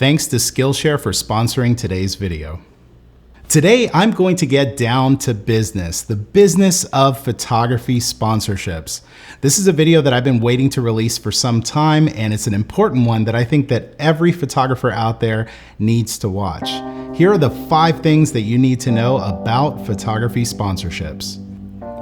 Thanks to Skillshare for sponsoring today's video. Today, I'm going to get down to business, the business of photography sponsorships. This is a video that I've been waiting to release for some time, and it's an important one that I think that every photographer out there needs to watch. Here are the 5 things that you need to know about photography sponsorships.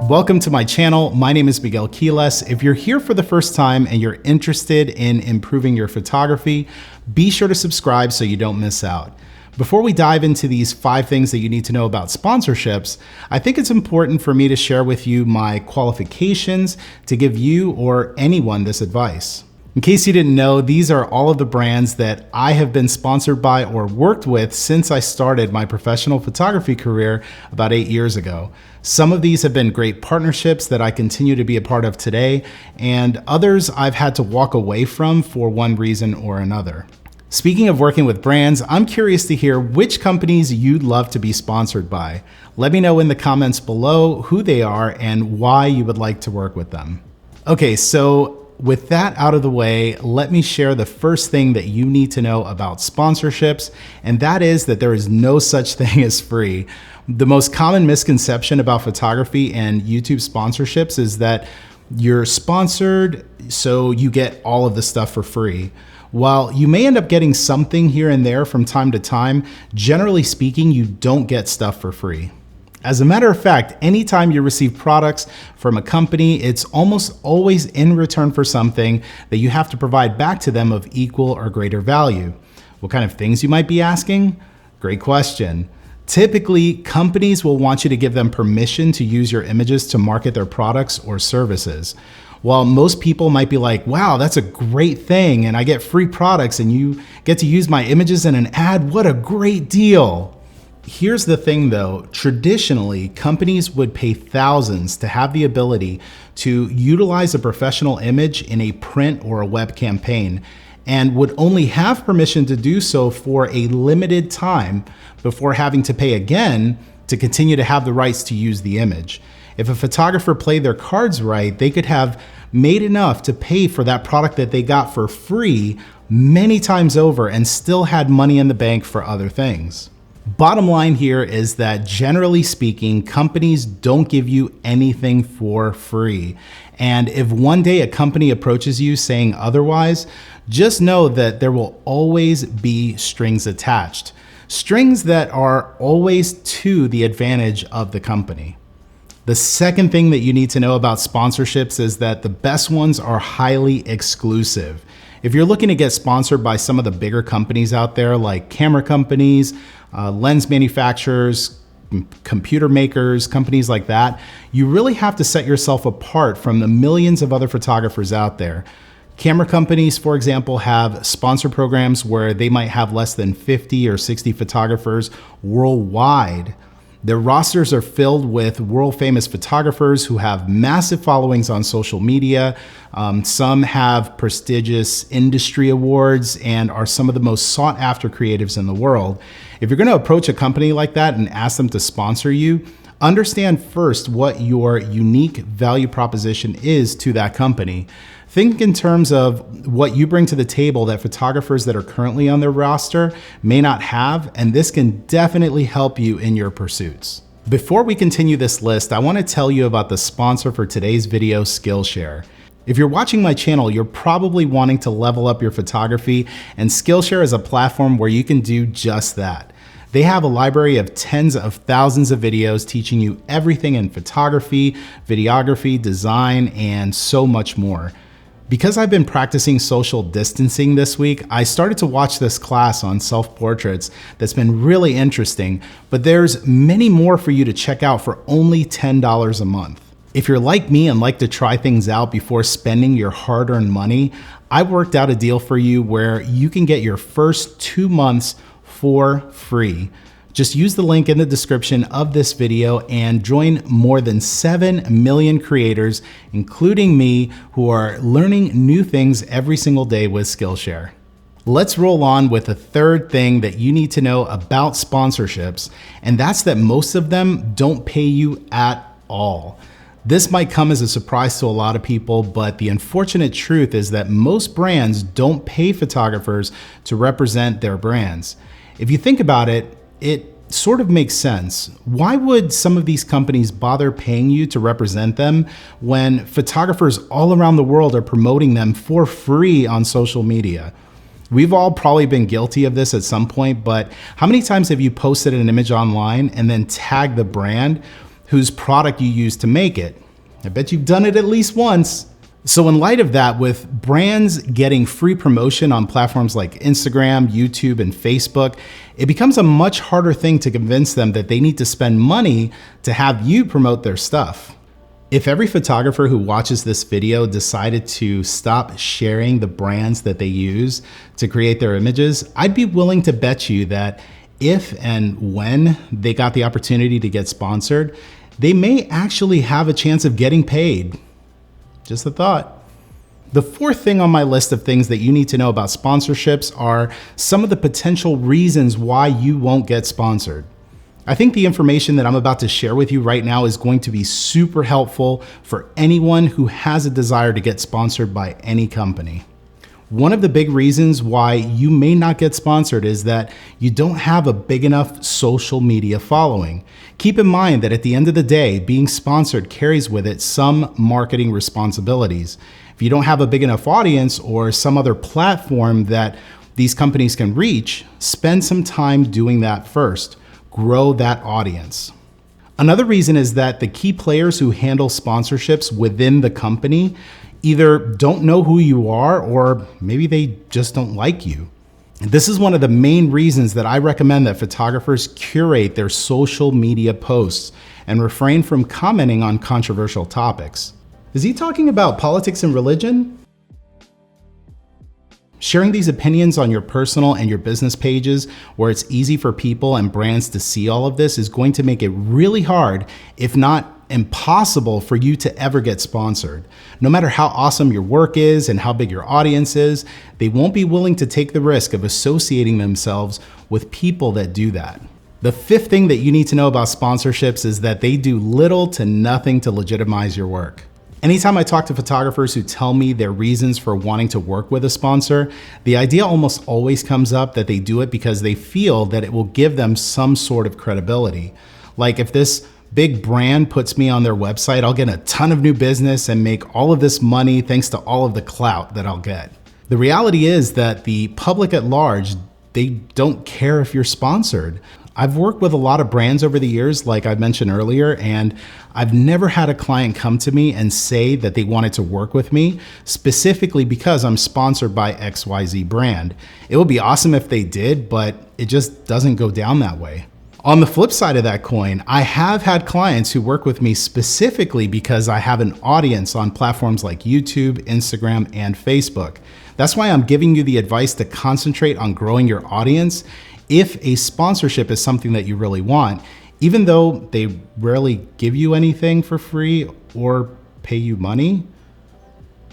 Welcome to my channel. My name is Miguel Quiles. If you're here for the first time and you're interested in improving your photography, be sure to subscribe so you don't miss out. Before we dive into these 5 things that you need to know about sponsorships, I think it's important for me to share with you my qualifications to give you or anyone this advice. In case you didn't know, these are all of the brands that I have been sponsored by or worked with since I started my professional photography career about 8 years ago. Some of these have been great partnerships that I continue to be a part of today, and others I've had to walk away from for one reason or another. Speaking of working with brands, I'm curious to hear which companies you'd love to be sponsored by. Let me know in the comments below who they are and why you would like to work with them. Okay, so with that out of the way, let me share the first thing that you need to know about sponsorships, and that is that there is no such thing as free. The most common misconception about photography and YouTube sponsorships is that you're sponsored, so you get all of the stuff for free. While you may end up getting something here and there from time to time, generally speaking, you don't get stuff for free. As a matter of fact, anytime you receive products from a company, it's almost always in return for something that you have to provide back to them of equal or greater value. What kind of things you might be asking? Great question. Typically, companies will want you to give them permission to use your images to market their products or services. While most people might be like, wow, that's a great thing, and I get free products and you get to use my images in an ad, what a great deal. Here's the thing though, traditionally, companies would pay thousands to have the ability to utilize a professional image in a print or a web campaign, and would only have permission to do so for a limited time before having to pay again to continue to have the rights to use the image. If a photographer played their cards right, they could have made enough to pay for that product that they got for free many times over and still had money in the bank for other things. Bottom line here is that generally speaking, companies don't give you anything for free. And if one day a company approaches you saying otherwise, just know that there will always be strings attached. Strings that are always to the advantage of the company. The second thing that you need to know about sponsorships is that the best ones are highly exclusive. If you're looking to get sponsored by some of the bigger companies out there like camera companies, lens manufacturers, computer makers, companies like that, you really have to set yourself apart from the millions of other photographers out there. Camera companies, for example, have sponsor programs where they might have less than 50 or 60 photographers worldwide. Their rosters are filled with world famous photographers who have massive followings on social media. Some have prestigious industry awards and are some of the most sought after creatives in the world. If you're going to approach a company like that and ask them to sponsor you, understand first what your unique value proposition is to that company. Think in terms of what you bring to the table that photographers that are currently on their roster may not have, and this can definitely help you in your pursuits. Before we continue this list, I want to tell you about the sponsor for today's video, Skillshare. If you're watching my channel, you're probably wanting to level up your photography, and Skillshare is a platform where you can do just that. They have a library of tens of thousands of videos teaching you everything in photography, videography, design, and so much more. Because I've been practicing social distancing this week, I started to watch this class on self-portraits that's been really interesting, but there's many more for you to check out for only $10 a month. If you're like me and like to try things out before spending your hard-earned money, I worked out a deal for you where you can get your first 2 months for free. Just use the link in the description of this video and join more than 7 million creators, including me, who are learning new things every single day with Skillshare. Let's roll on with the third thing that you need to know about sponsorships, and that's that most of them don't pay you at all. This might come as a surprise to a lot of people, but the unfortunate truth is that most brands don't pay photographers to represent their brands. If you think about it, it sort of makes sense. Why would some of these companies bother paying you to represent them when photographers all around the world are promoting them for free on social media? We've all probably been guilty of this at some point, but how many times have you posted an image online and then tagged the brand whose product you used to make it? I bet you've done it at least once. So in light of that, with brands getting free promotion on platforms like Instagram, YouTube, and Facebook, it becomes a much harder thing to convince them that they need to spend money to have you promote their stuff. If every photographer who watches this video decided to stop sharing the brands that they use to create their images, I'd be willing to bet you that if and when they got the opportunity to get sponsored, they may actually have a chance of getting paid. Just a thought. The fourth thing on my list of things that you need to know about sponsorships are some of the potential reasons why you won't get sponsored. I think the information that I'm about to share with you right now is going to be super helpful for anyone who has a desire to get sponsored by any company. One of the big reasons why you may not get sponsored is that you don't have a big enough social media following. Keep in mind that at the end of the day, being sponsored carries with it some marketing responsibilities. If you don't have a big enough audience or some other platform that these companies can reach, spend some time doing that first. Grow that audience. Another reason is that the key players who handle sponsorships within the company either don't know who you are or maybe they just don't like you. This is one of the main reasons that I recommend that photographers curate their social media posts and refrain from commenting on controversial topics. Is he talking about politics and religion? Sharing these opinions on your personal and your business pages where it's easy for people and brands to see all of this is going to make it really hard, if not impossible, for you to ever get sponsored. No matter how awesome your work is and how big your audience is, they won't be willing to take the risk of associating themselves with people that do that. The fifth thing that you need to know about sponsorships is that they do little to nothing to legitimize your work. Anytime I talk to photographers who tell me their reasons for wanting to work with a sponsor, the idea almost always comes up that they do it because they feel that it will give them some sort of credibility. Like, if this big brand puts me on their website, I'll get a ton of new business and make all of this money thanks to all of the clout that I'll get. The reality is that the public at large, they don't care if you're sponsored. I've worked with a lot of brands over the years, like I mentioned earlier, and I've never had a client come to me and say that they wanted to work with me specifically because I'm sponsored by XYZ brand. It would be awesome if they did, but it just doesn't go down that way. On the flip side of that coin, I have had clients who work with me specifically because I have an audience on platforms like YouTube, Instagram, and Facebook. That's why I'm giving you the advice to concentrate on growing your audience if a sponsorship is something that you really want, even though they rarely give you anything for free or pay you money,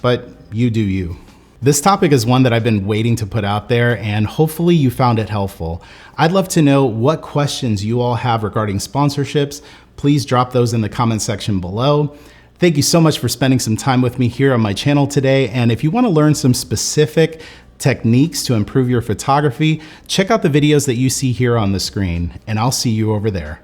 but you do you. This topic is one that I've been waiting to put out there, and hopefully you found it helpful. I'd love to know what questions you all have regarding sponsorships. Please drop those in the comment section below. Thank you so much for spending some time with me here on my channel today. And if you want to learn some specific techniques to improve your photography, check out the videos that you see here on the screen, and I'll see you over there.